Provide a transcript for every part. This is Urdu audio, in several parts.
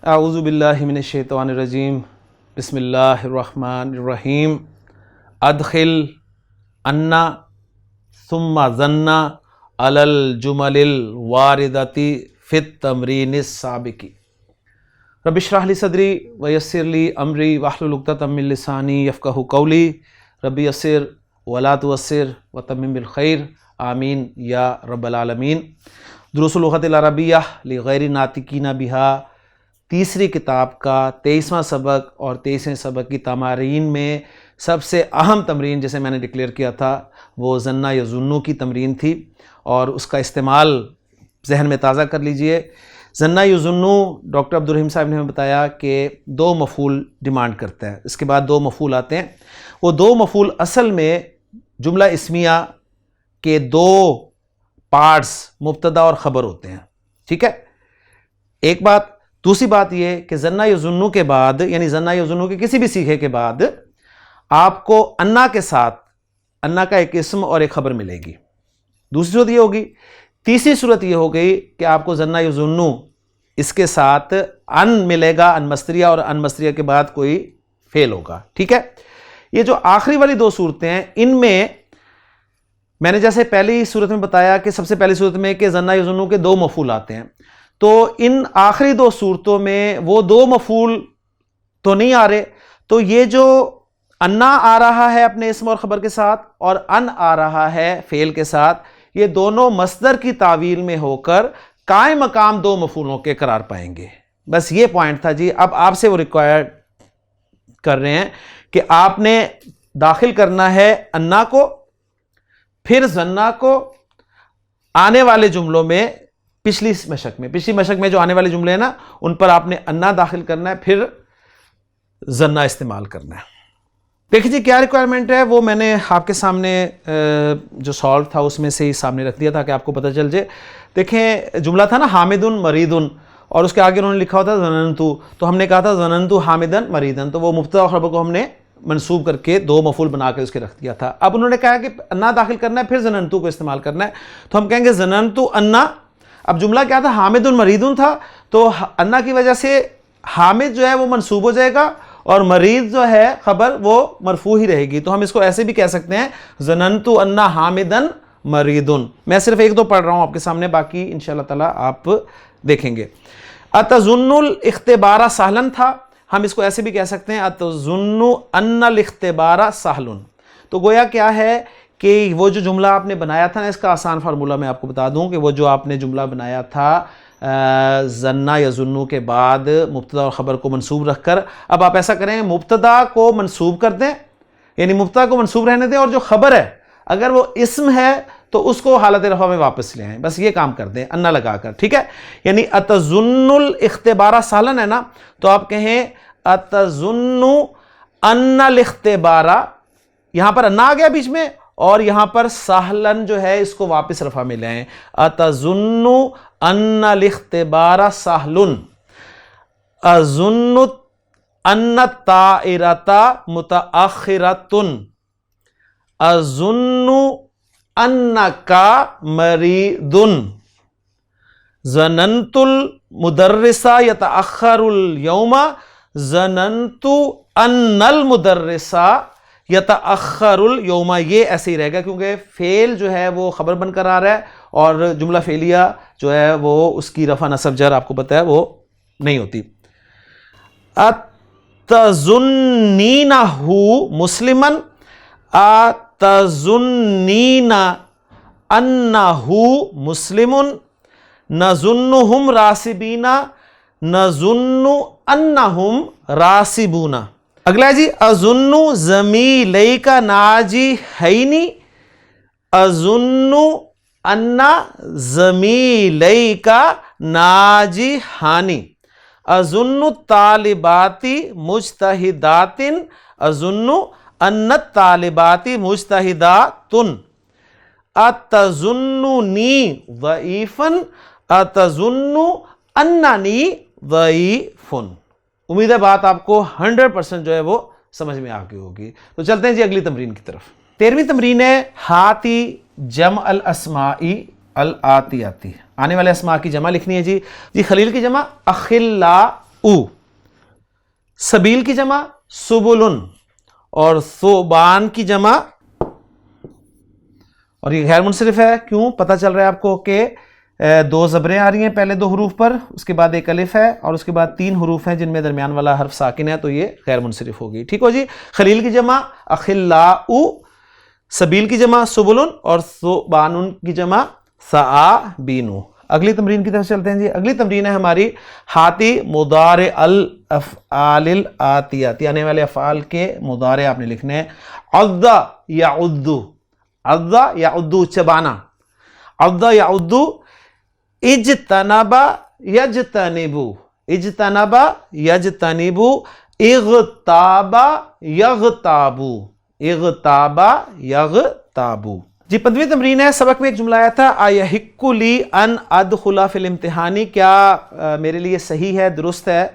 اعوذ باللہ من الشیطان الرجیم بسم اللہ الرحمن الرحیم ادخل انا ثم ظن علی الجمل الواردۃ فی التمرین السابق رب اشرح لی صدری ویسر لی امری واحلل عقدۃ من لسانی یفقہوا قولی رب یسر ولا تعسر وتمم بالخیر آمین یا رب العالمین۔ دروس اللغۃ العربیہ لغیر ناطقین بہا تیسری کتاب کا 23واں سبق اور 23ویں سبق کی تمارین میں سب سے اہم تمرین جسے میں نے ڈکلیئر کیا تھا وہ ظن یظن کی تمرین تھی، اور اس کا استعمال ذہن میں تازہ کر لیجئے۔ ظن یظن ڈاکٹر عبدالرحیم صاحب نے ہمیں بتایا کہ 2 مفعول ڈیمانڈ کرتا ہے، اس کے بعد 2 مفعول آتے ہیں۔ وہ 2 مفعول اصل میں جملہ اسمیہ کے 2 پارٹس مبتدا اور خبر ہوتے ہیں، ٹھیک ہے، ایک بات۔ دوسری بات یہ کہ ظن یظن کے بعد، یعنی ظن یظن کے کسی بھی صیغے کے بعد آپ کو انا کے ساتھ انا کا ایک اسم اور ایک خبر ملے گی، دوسری صورت یہ ہوگی۔ تیسری صورت یہ ہو گئی کہ آپ کو ظن یظن اس کے ساتھ ان ملے گا، ان مصدریہ، اور ان مصدریہ کے بعد کوئی فعل ہوگا، ٹھیک ہے۔ یہ جو آخری والی 2 صورتیں ہیں، ان میں میں نے جیسے پہلی صورت میں بتایا کہ سب سے پہلی صورت میں کہ ظن یظن کے 2 مفعول آتے ہیں، تو ان آخری 2 صورتوں میں وہ 2 مفعول تو نہیں آ رہے، تو یہ جو انا آ رہا ہے اپنے اسم اور خبر کے ساتھ اور ان آ رہا ہے فعل کے ساتھ، یہ دونوں مصدر کی تعویل میں ہو کر قائم مقام 2 مفعولوں کے قرار پائیں گے۔ بس یہ پوائنٹ تھا جی۔ اب آپ سے وہ ریکوائر کر رہے ہیں کہ آپ نے داخل کرنا ہے انا کو، پھر ظنہ کو آنے والے جملوں میں، پچھلی مشق میں جو آنے والے جملے ہیں نا، ان پر آپ نے انا داخل کرنا ہے، پھر ظنہ استعمال کرنا ہے۔ دیکھیں جی کیا ریکوائرمنٹ ہے، وہ میں نے آپ کے سامنے جو سالو تھا اس میں سے ہی سامنے رکھ دیا تھا کہ آپ کو پتہ چل جائے۔ دیکھیں جملہ تھا نا حامدن مریدن، اور اس کے آگے انہوں نے لکھا ہوتا ظننتو، تو ہم نے کہا تھا ظننتو حامدن مریدن، تو وہ مبتدا اور خبر کو ہم نے منصوب کر کے 2 مفعول بنا کے اس کے رکھ دیا تھا۔ اب انہوں نے کہا کہ انا داخل کرنا ہے، پھر ظننتو کو استعمال کرنا ہے، تو ہم کہیں گے ظننتو انا۔ اب جملہ کیا تھا، حامد مریدن تھا، تو انا کی وجہ سے حامد جو ہے وہ منصوب ہو جائے گا، اور مرید جو ہے خبر وہ مرفوع ہی رہے گی۔ تو ہم اس کو ایسے بھی کہہ سکتے ہیں ظننتو انا حامدن مریدن۔ میں صرف 1-2 پڑھ رہا ہوں آپ کے سامنے، باقی انشاءاللہ تعالی آپ دیکھیں گے۔ اتظن الاختبار سہلا تھا، ہم اس کو ایسے بھی کہہ سکتے ہیں اتظن ان الاختبار سہل۔ تو گویا کیا ہے کہ وہ جو جملہ آپ نے بنایا تھا نا، اس کا آسان فارمولہ میں آپ کو بتا دوں کہ وہ جو آپ نے جملہ بنایا تھا ظن یظن کے بعد مبتدا اور خبر کو منصوب رکھ کر، اب آپ ایسا کریں مبتدا کو منصوب کر دیں، یعنی مبتدا کو منصوب رہنے دیں، اور جو خبر ہے اگر وہ اسم ہے تو اس کو حالت رفع میں واپس لے آئیں، بس یہ کام کر دیں انا لگا کر، ٹھیک ہے۔ یعنی اتظن الاختبار سہلا ہے نا، تو آپ کہیں اتظن ان الاختبار، یہاں پر انا آ گیا بیچ میں، اور یہاں پر سہلن جو ہے اس کو واپس رفع میں لے آئیں، اتظن ان الاختبار سہلن، اظن ان الطائرۃ متأخرۃ، اظن انک مریض، ظننت المدرس یتأخر اليوم، ظننت ان المدرس یتأخر اليوم۔ یہ ایسے ہی رہے گا کیونکہ فعل جو ہے وہ خبر بن کر آ رہا ہے، اور جملہ فعلیہ جو ہے وہ اس کی رفع نصب جر آپ کو پتہ ہے وہ نہیں ہوتی۔ اتظنینہ مسلما، اتظنین انہ مسلم، نظنہم راسبین، نظن انہم راسبون۔ اگلا ہے جی اظن زمیلیک ناجحین، اظن ان زمیلیک ناجحان، اظن الطالبات مجتہدات، اظن ان الطالبات مجتہدات، اتظننی ضعیفا، اتظن اننی ضعیف۔ امید ہے بات آپ کو 100% جو ہے وہ سمجھ میں آ گئی ہوگی۔ تو چلتے ہیں جی اگلی تمرین کی طرف۔ 13ویں تمرین ہے ہاتی جمع الاسماء الآتیاتی، آنے والے اسماء کی جمع لکھنی ہے جی۔ خلیل کی جمع اخلا او. سبیل کی جمع سبلن اور ثوبان کی جمع, اور یہ غیر منصرف ہے. کیوں؟ پتہ چل رہا ہے آپ کو کہ دو زبریں آ رہی ہیں پہلے دو حروف پر, اس کے بعد ایک الف ہے اور اس کے بعد تین حروف ہیں جن میں درمیان والا حرف ساکن ہے, تو یہ غیر منصرف ہوگی. ٹھیک ہو جی. خلیل کی جمع اخلاء, سبیل کی جمع سبلن اور ثوبان کی جمع ثعابین. اگلی تمرین کی طرف چلتے ہیں جی. اگلی تمرین ہے ہماری ہاتی مضارع الافعال الاتیہ, آنے والے افعال کے مضارع آپ نے لکھنے ہیں. عض یعض, عض یعض چبانا, عض یعض. اجتنب یجتنب, اجتنب یجتنب. اغتاب یغتاب, اغتاب یغتاب. جی 15ویں تمرین ہے. سبق میں ایک جملہ آیا تھا ایحق لی ان ادخل فی الامتحان, کیا میرے لیے صحیح ہے, درست ہے,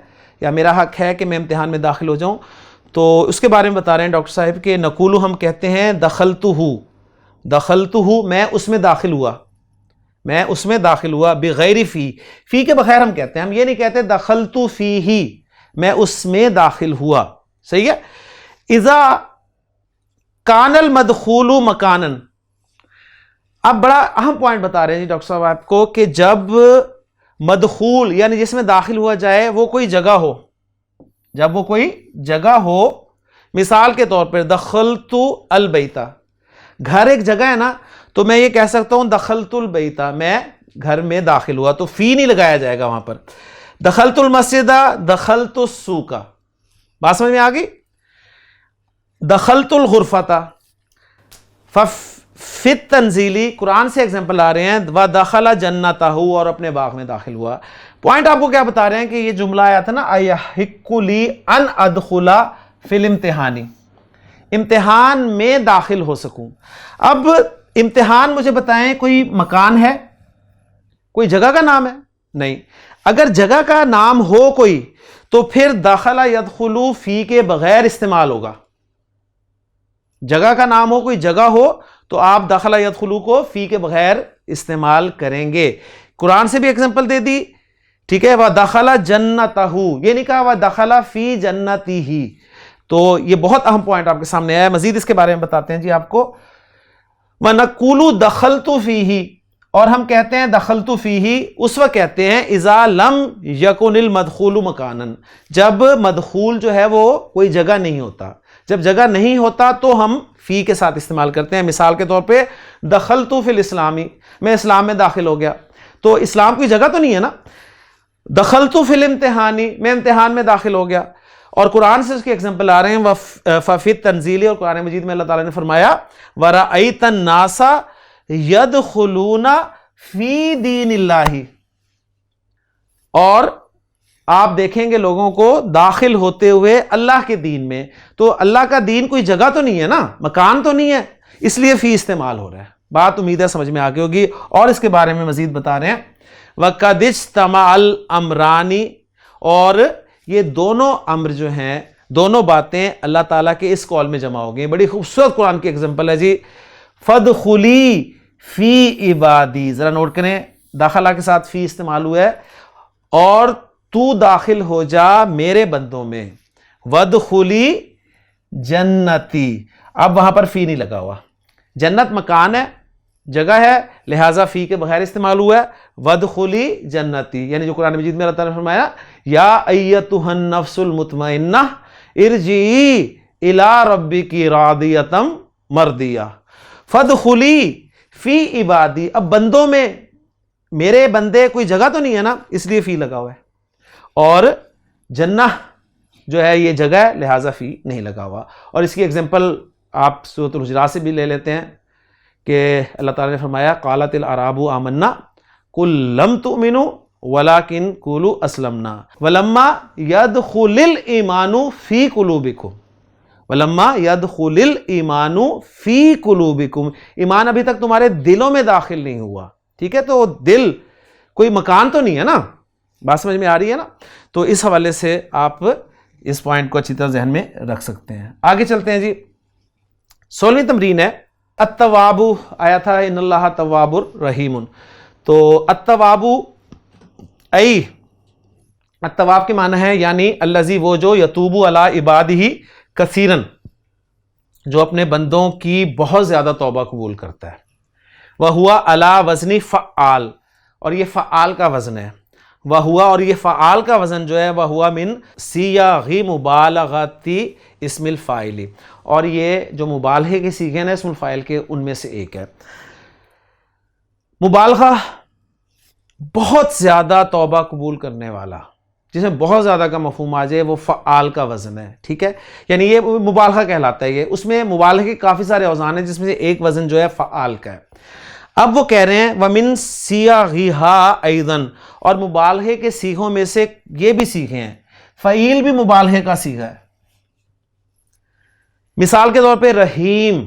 یا میرا حق ہے کہ میں امتحان میں داخل ہو جاؤں. تو اس کے بارے میں بتا رہے ہیں ڈاکٹر صاحب کہ نقول ہم کہتے ہیں دخلتہ, دخلتہ میں اس میں داخل ہوا, میں اس میں داخل ہوا. بغیر فی, فی کے بغیر ہم کہتے ہیں, ہم یہ نہیں کہتے دخلت فیہ, میں اس میں داخل ہوا. صحیح ہے. اذا کان المدخول مکانا, اب بڑا اہم پوائنٹ بتا رہے ہیں جی ڈاکٹر صاحب آپ کو کہ جب مدخول یعنی جس میں داخل ہوا جائے وہ کوئی جگہ ہو, جب وہ کوئی جگہ ہو, مثال کے طور پر دخلت البیتا, گھر ایک جگہ ہے نا, تو میں یہ کہہ سکتا ہوں دخلت البیتا, میں گھر میں داخل ہوا, تو فی نہیں لگایا جائے گا وہاں پر. دخلت المسجد, دخلت السوق, بات سمجھ میں آ گئی. دخلت الغرفۃ, فی التنزیلی قرآن سے ایگزامپل آ رہے ہیں, ودخل جنتہ, اور اپنے باغ میں داخل ہوا. پوائنٹ آپ کو کیا بتا رہے ہیں کہ یہ جملہ آیا تھا نا ایحق لی ان ادخل فی الامتحان, امتحان میں داخل ہو سکوں. اب امتحان مجھے بتائیں کوئی مکان ہے, کوئی جگہ کا نام ہے؟ نہیں. اگر جگہ کا نام ہو کوئی تو پھر دخل یدخل فی کے بغیر استعمال ہوگا. جگہ کا نام ہو, کوئی جگہ ہو, تو آپ دخل یدخل کو فی کے بغیر استعمال کریں گے. قرآن سے بھی ایگزامپل دے دی, ٹھیک ہے. وَدَخَلَ جَنَّتَهُ, یہ نہیں کہا وَدَخَلَ فِي جَنَّتِهِ. تو یہ بہت اہم پوائنٹ آپ کے سامنے آیا. مزید اس کے بارے میں بتاتے ہیں جی آپ کو. وَنَقُولُ دَخَلْتُ فِيهِ, اور ہم کہتے ہیں دخلت فیہ, اس وقت کہتے ہیں اذا لم یکن المدخول مکانا, جب مدخول جو ہے وہ کوئی جگہ نہیں ہوتا. جب جگہ نہیں ہوتا تو ہم فی کے ساتھ استعمال کرتے ہیں. مثال کے طور پہ دخلت فی الاسلامی, میں اسلام میں داخل ہو گیا, تو اسلام کوئی جگہ تو نہیں ہے نا. دخلت فی الامتحانی, میں امتحان میں داخل ہو گیا. اور قرآن سے اس کی ایگزامپل آ رہے ہیں ففی التنزیل, اور قرآن مجید میں اللہ تعالیٰ نے فرمایا وَرَأَيْتَ النَّاسَ یدخلون فی دین اللہ, اور آپ دیکھیں گے لوگوں کو داخل ہوتے ہوئے اللہ کے دین میں. تو اللہ کا دین کوئی جگہ تو نہیں ہے نا, مکان تو نہیں ہے, اس لیے فی استعمال ہو رہا ہے. بات امید ہے سمجھ میں آ گئی ہوگی. اور اس کے بارے میں مزید بتا رہے ہیں وَقَدِ اجْتَمَعَ الْأَمْرَانِ, اور یہ دونوں امر جو ہیں, دونوں باتیں اللہ تعالیٰ کے اس قول میں جمع ہو گئی. بڑی خوبصورت قرآن کی ایگزامپل ہے جی. فَادْخُلِي فِي عِبَادِي, ذرا نوٹ کریں, داخلہ کے ساتھ فی استعمال ہوا ہے, اور تو داخل ہو جا میرے بندوں میں. وَادْخُلِي جنتی, اب وہاں پر فی نہیں لگا ہوا. جنت مکان ہے, جگہ ہے, لہٰذا فی کے بغیر استعمال ہوا ہے. وَادْخُلِي جنتی, یعنی جو قرآن مجید میں اللہ تعالیٰ نے فرمایا یا ایتھا النفس المطمئنہ ارجعی الی ربک راضیۃ مرضیہ. فَادْخُلِي فی عبادی, اب بندوں میں, میرے بندے کوئی جگہ تو نہیں ہے نا, اس لیے فی لگا ہوا ہے. اور جنہ جو ہے یہ جگہ ہے, لہٰذا فی نہیں لگا ہوا. اور اس کی ایگزامپل آپ سورۃ الحجرات سے بھی لے لیتے ہیں کہ اللہ تعالیٰ نے فرمایا قالت الاعراب آمنا قل لم تؤمنوا ولکن قولوا اسلمنا ولما يدخل الايمان في قلوبكم, ولما يدخل الايمان في قلوبكم, ایمان ابھی تک تمہارے دلوں میں داخل نہیں ہوا. ٹھیک ہے, تو دل کوئی مکان تو نہیں ہے نا. بات سمجھ میں آ رہی ہے نا. تو اس حوالے سے آپ اس پوائنٹ کو اچھی طرح ذہن میں رکھ سکتے ہیں. آگے چلتے ہیں جی. 16ویں تمرین ہے التواب, آیا تھا ان اللہ تواب الرحیم. تو التواب ای التواب کے معنی ہے یعنی الذی وہ جو یتوب علی عبادہ کثیرن جو اپنے بندوں کی بہت زیادہ توبہ قبول کرتا ہے. وہوا علی وزن فعال اور یہ فعال کا وزن ہے. وہوا اور یہ فعال کا وزن جو ہے وہوا من صیغ مبالغۃ اسم الفاعل اور یہ جو مبالغے کے صیغے ہیں اسم الفاعل کے ان میں سے ایک ہے. مبالغہ بہت زیادہ توبہ قبول کرنے والا جس میں بہت زیادہ کا مفہوم آ جائے وہ فعال کا وزن ہے. ٹھیک ہے, یعنی یہ مبالغہ کہلاتا ہے. یہ اس میں مبالغے کے کافی سارے اوزان ہیں جس میں سے ایک وزن جو ہے فعال کا ہے. اب وہ کہہ رہے ہیں وَمِن صِيَغِهَا أَيْضًا اور مبالغے کے صیغوں میں سے یہ بھی صیغے ہیں. فعیل بھی مبالغے کا صیغہ ہے. مثال کے طور پہ رحیم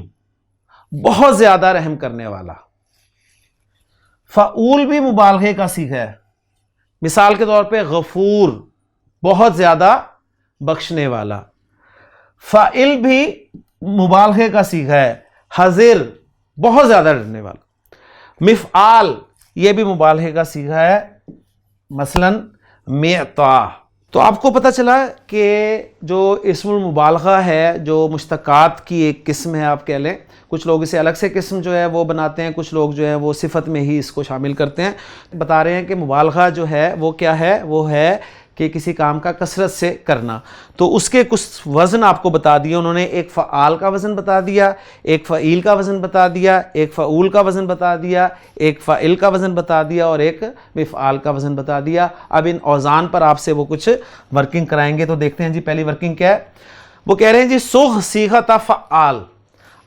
بہت زیادہ رحم کرنے والا. فعول بھی مبالغے کا صیغہ ہے. مثال کے طور پہ غفور بہت زیادہ بخشنے والا. فاعل بھی مبالغے کا صیغہ ہے. حذر بہت زیادہ ڈرنے والا. مفعال یہ بھی مبالغے کا صیغہ ہے. مثلا معطا. تو آپ کو پتہ چلا کہ جو اسم المبالغہ ہے جو مشتقات کی ایک قسم ہے آپ کہہ لیں. کچھ لوگ اسے الگ سے قسم جو ہے وہ بناتے ہیں, کچھ لوگ جو ہے وہ صفت میں ہی اس کو شامل کرتے ہیں. بتا رہے ہیں کہ مبالغہ جو ہے وہ کیا ہے, وہ ہے کہ کسی کام کا کثرت سے کرنا. تو اس کے کچھ وزن آپ کو بتا دیے انہوں نے. ایک فعال کا وزن بتا دیا, ایک فعیل کا وزن بتا دیا, ایک فعول کا وزن بتا دیا, ایک فاعل کا وزن بتا دیا اور ایک مفعال کا وزن بتا دیا. اب ان اوزان پر آپ سے وہ کچھ ورکنگ کرائیں گے. تو دیکھتے ہیں جی پہلی ورکنگ کیا ہے. وہ کہہ رہے ہیں جی صغ صیغۃ فعال,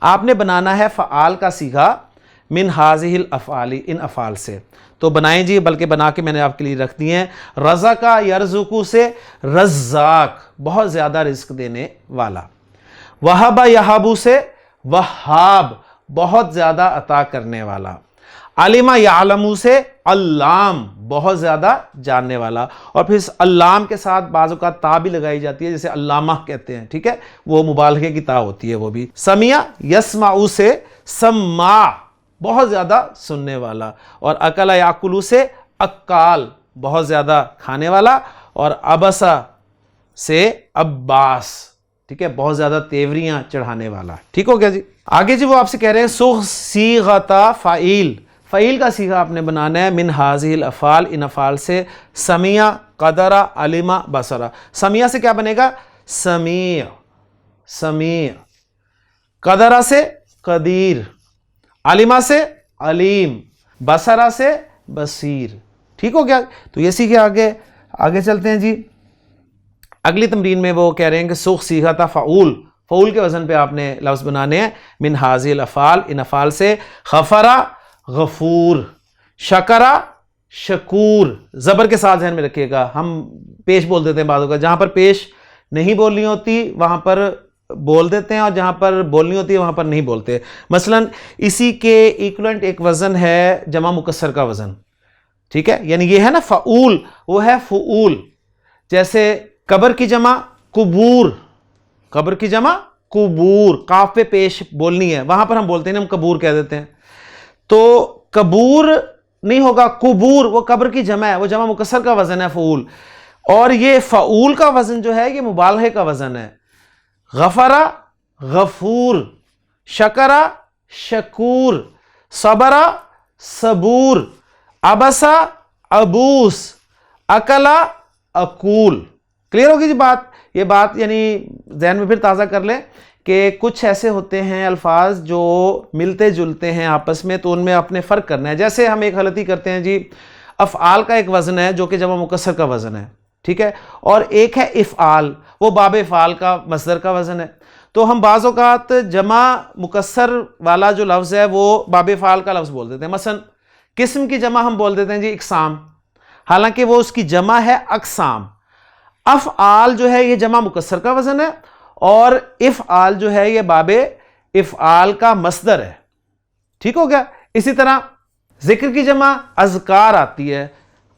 آپ نے بنانا ہے فعال کا صیغہ من ہذہ الافعال ان افعال سے. تو بنائیں جی, بلکہ بنا کے میں نے آپ کے لیے رکھ دی ہیں. رزق یرزق سے رزاق بہت زیادہ رزق دینے والا. وہب یہب سے وہاب بہت زیادہ عطا کرنے والا. علم یعلم سے علام بہت زیادہ جاننے والا. اور پھر علام کے ساتھ بعض اوقات تا بھی لگائی جاتی ہے جیسے علامہ کہتے ہیں. ٹھیک ہے, وہ مبالغے کی تا ہوتی ہے وہ بھی. سمیع یسمع سے سماع بہت زیادہ سننے والا. اور اکل یاکل سے اکال بہت زیادہ کھانے والا. اور ابسا سے عباس, ٹھیک ہے, بہت زیادہ تیوریاں چڑھانے والا. ٹھیک ہو گیا جی. آگے جی وہ آپ سے کہہ رہے ہیں صغ صیغۃ فعیل, فعیل کا صیغہ آپ نے بنانا ہے من ہذہ الافعال ان افعال سے. سمیع قدر علم بصر. سمیع سے کیا بنے گا, سمیع سمیع. قدر سے قدیر, علمہ سے علیم, بصرہ سے بصیر. ٹھیک ہو گیا. تو یہ سیکھے. آگے چلتے ہیں جی. اگلی تمرین میں وہ کہہ رہے ہیں کہ صغ صیغۃ فعول, فعول کے وزن پہ آپ نے لفظ بنانے ہیں من ہذہ الافعال ان افعال سے. غفرہ غفور, شکرہ شکور. زبر کے ساتھ ذہن میں رکھیے گا, ہم پیش بول دیتے ہیں بعضوں کا, جہاں پر پیش نہیں بولنی ہوتی وہاں پر بول دیتے ہیں اور جہاں پر بولنی ہوتی ہے وہاں پر نہیں بولتے. مثلا اسی کے ایکولنٹ ایک وزن ہے جمع مکسر کا وزن. ٹھیک ہے, یعنی یہ ہے نا فعول, وہ ہے فعول. جیسے قبر کی جمع قبور, قبر کی جمع قبور, قاف پہ پیش بولنی ہے, وہاں پر ہم بولتے ہیں ہم قبور کہہ دیتے ہیں. تو قبور نہیں ہوگا, قبور وہ قبر کی جمع ہے, وہ جمع مکسر کا وزن ہے فعول. اور یہ فعول کا وزن جو ہے یہ مبالغے کا وزن ہے. غفرہ غفور, شکرہ شکور, صبرہ صبور, ابسا ابوس, اکلا اکول. کلیئر ہوگی جی بات. یہ بات یعنی ذہن میں پھر تازہ کر لیں کہ کچھ ایسے ہوتے ہیں الفاظ جو ملتے جلتے ہیں آپس میں, تو ان میں اپنے فرق کرنا ہے. جیسے ہم ایک غلطی کرتے ہیں جی, افعال کا ایک وزن ہے جو کہ جمع مکسر کا وزن ہے. ٹھیک ہے, اور ایک ہے افعال, وہ باب افعال کا مصدر کا وزن ہے. تو ہم بعض اوقات جمع مکسر والا جو لفظ ہے وہ باب افعال کا لفظ بول دیتے ہیں. مثلا قسم کی جمع ہم بول دیتے ہیں جی اقسام, حالانکہ وہ اس کی جمع ہے اقسام. افعال جو ہے یہ جمع مکسر کا وزن ہے اور افعال جو ہے یہ باب افعال کا مصدر ہے. ٹھیک ہو گیا. اسی طرح ذکر کی جمع اذکار آتی ہے,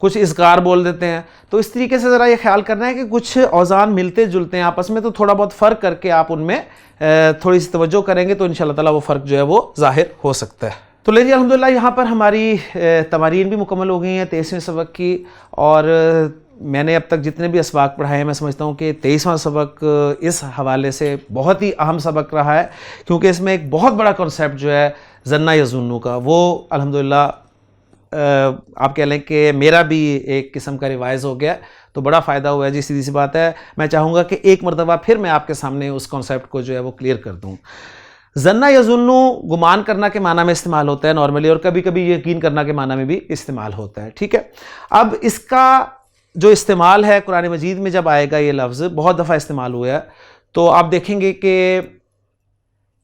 کچھ اذکار بول دیتے ہیں. تو اس طریقے سے ذرا یہ خیال کرنا ہے کہ کچھ اوزان ملتے جلتے ہیں آپس میں, تو تھوڑا بہت فرق کر کے آپ ان میں تھوڑی سی توجہ کریں گے تو انشاءاللہ تعالیٰ وہ فرق جو ہے وہ ظاہر ہو سکتا ہے. تو لے جی الحمدللہ یہاں پر ہماری تمارین بھی مکمل ہو گئی ہیں 23ویں سبق کی, اور میں نے اب تک جتنے بھی اسباق پڑھائے ہیں میں سمجھتا ہوں کہ 23واں سبق اس حوالے سے بہت ہی اہم سبق رہا ہے، کیونکہ اس میں ایک بہت بڑا کنسیپٹ جو ہے ظن یظن کا، وہ الحمدللہ آپ کہہ لیں کہ میرا بھی ایک قسم کا ریوائز ہو گیا، تو بڑا فائدہ ہوا ہے جی، سیدھی سی بات ہے۔ میں چاہوں گا کہ ایک مرتبہ پھر میں آپ کے سامنے اس کنسیپٹ کو جو ہے وہ کلیئر کر دوں۔ ظن یظن گمان کرنا کے معنی میں استعمال ہوتا ہے نارملی، اور کبھی کبھی یقین کرنا کے معنی میں بھی استعمال ہوتا ہے، ٹھیک ہے۔ اب اس کا جو استعمال ہے قرآن مجید میں جب آئے گا یہ لفظ بہت دفعہ استعمال ہوا ہے، تو آپ دیکھیں گے کہ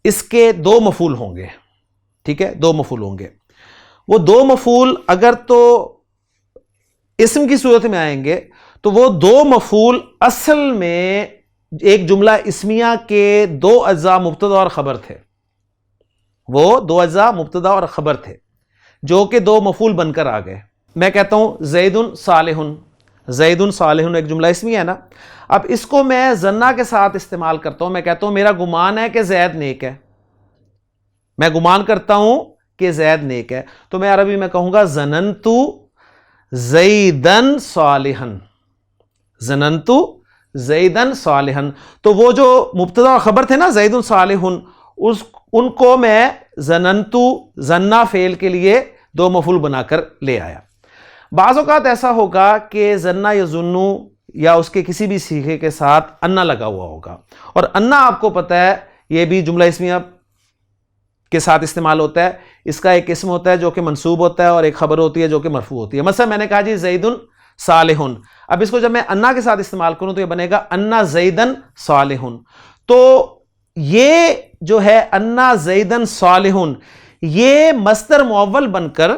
اس کے دو مفعول ہوں گے، ٹھیک ہے، دو مفعول ہوں گے۔ وہ دو مفعول اگر تو اسم کی صورت میں آئیں گے تو وہ دو مفعول اصل میں ایک جملہ اسمیہ کے دو اجزاء مبتدا اور خبر تھے، وہ دو اجزاء مبتدا اور خبر تھے جو کہ دو مفعول بن کر آ گئے۔ میں کہتا ہوں زید صالح، زید صالح ایک جملہ اسمیہ ہے نا، اب اس کو میں ظنہ کے ساتھ استعمال کرتا ہوں، میں کہتا ہوں میرا گمان ہے کہ زید نیک ہے، میں گمان کرتا ہوں کہ زید نیک ہے، تو میں عربی میں کہوں گا ظننت زیدن صالحا، ظننت زیدن صالحا، تو وہ جو مبتدا خبر تھے نا زید صالح، ان کو میں ظننت ظنہ فعل کے لیے دو مفعول بنا کر لے آیا۔ بعض اوقات ایسا ہوگا کہ ظن یظن یا اس کے کسی بھی صیغے کے ساتھ انا لگا ہوا ہوگا، اور انا آپ کو پتہ ہے یہ بھی جملہ اسمیہ کے ساتھ استعمال ہوتا ہے، اس کا ایک اسم ہوتا ہے جو کہ منصوب ہوتا ہے اور ایک خبر ہوتی ہے جو کہ مرفوع ہوتی ہے۔ مثلا میں نے کہا جی زید صالح، اب اس کو جب میں انا کے ساتھ استعمال کروں تو یہ بنے گا انا زیدن صالح، تو یہ جو ہے انا زیدن صالح یہ مصدر معول بن کر،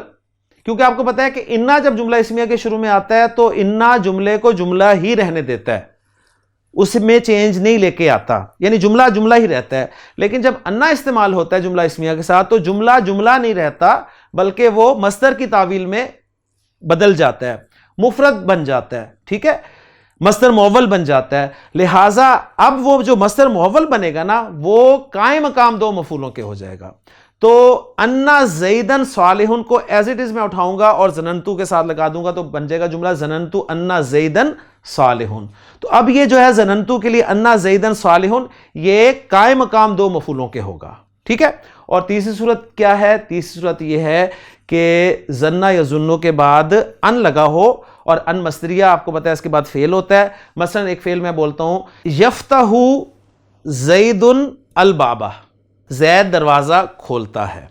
کیونکہ آپ کو پتا ہے کہ انا جب جملہ اسمیہ کے شروع میں آتا ہے تو انا جملے کو جملہ ہی رہنے دیتا ہے، اس میں چینج نہیں لے کے آتا، یعنی جملہ جملہ ہی رہتا ہے۔ لیکن جب انا استعمال ہوتا ہے جملہ اسمیہ کے ساتھ تو جملہ جملہ نہیں رہتا، بلکہ وہ مصدر کی تعویل میں بدل جاتا ہے، مفرد بن جاتا ہے، ٹھیک ہے، مصدر معول بن جاتا ہے۔ لہٰذا اب وہ جو مصدر معول بنے گا نا وہ قائم مقام دو مفعولوں کے ہو جائے گا، تو انا زیدن صالح کو ایز اٹ از میں اٹھاؤں گا اور ظننتو کے ساتھ لگا دوں گا تو بن جائے گا جملہ ظننتو انا زیدن صالح۔ تو اب یہ جو ہے ظننتو کے لیے انا زیدن صالح یہ قائم مقام دو مفعولوں کے ہوگا، ٹھیک ہے۔ اور تیسری صورت کیا ہے؟ تیسری صورت یہ ہے کہ ظن یظن کے بعد ان لگا ہو، اور ان مصدریہ آپ کو پتا ہے اس کے بعد فعل ہوتا ہے۔ مثلا ایک فعل میں بولتا ہوں یفتح زید البابہ، زید دروازہ کھولتا ہے،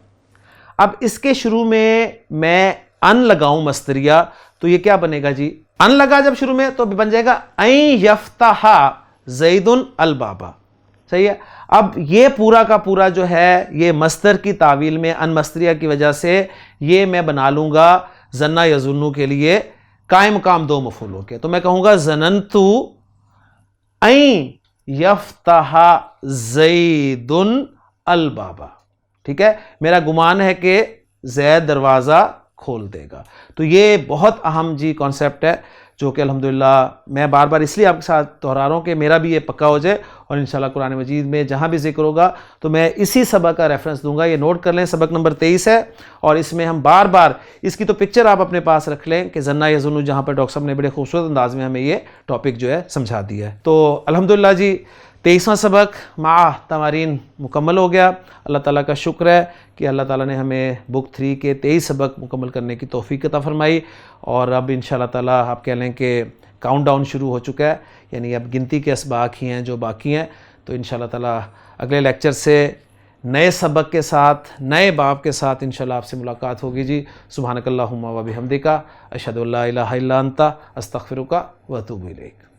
اب اس کے شروع میں ان لگاؤں مصدریہ تو یہ کیا بنے گا جی؟ ان لگا جب شروع میں تو بن جائے گا این یفتح زید البابہ، صحیح ہے۔ اب یہ پورا کا پورا جو ہے یہ مصدر کی تعویل میں ان مصدریہ کی وجہ سے یہ میں بنا لوں گا ظن یظن کے لیے قائم مقام دو مفعولوں کے، تو میں کہوں گا ظننت این یفتح زید البابہ، ٹھیک ہے، میرا گمان ہے کہ زید دروازہ کھول دے گا۔ تو یہ بہت اہم جی کانسیپٹ ہے جو کہ الحمدللہ میں بار بار اس لیے آپ کے ساتھ دہرا رہا ہوں کہ میرا بھی یہ پکا ہو جائے، اور انشاءاللہ قرآن مجید میں جہاں بھی ذکر ہوگا تو میں اسی سبق کا ریفرنس دوں گا۔ یہ نوٹ کر لیں، سبق نمبر 23 ہے، اور اس میں ہم بار بار اس کی تو پکچر آپ اپنے پاس رکھ لیں کہ ظن یظن جہاں پر ڈاکٹر صاحب نے بڑے خوبصورت انداز میں ہمیں یہ ٹاپک جو ہے سمجھا دیا ہے۔ تو الحمدللہ جی 23واں سبق مع تمارین مکمل ہو گیا۔ اللہ تعالیٰ کا شکر ہے کہ اللہ تعالیٰ نے ہمیں بک 3 کے 23 سبق مکمل کرنے کی توفیق عطا فرمائی، اور اب انشاءاللہ تعالیٰ آپ کہہ لیں کہ کاؤنٹ ڈاؤن شروع ہو چکا ہے، یعنی اب گنتی کے اسباق ہی ہیں جو باقی ہیں۔ تو انشاءاللہ تعالیٰ اگلے لیکچر سے نئے سبق کے ساتھ نئے باب کے ساتھ انشاءاللہ آپ سے ملاقات ہوگی جی۔ سبحانک اللہم و بحمدک، اشہد ان لا الہ الا انت، استغفرک و اتوب الیک۔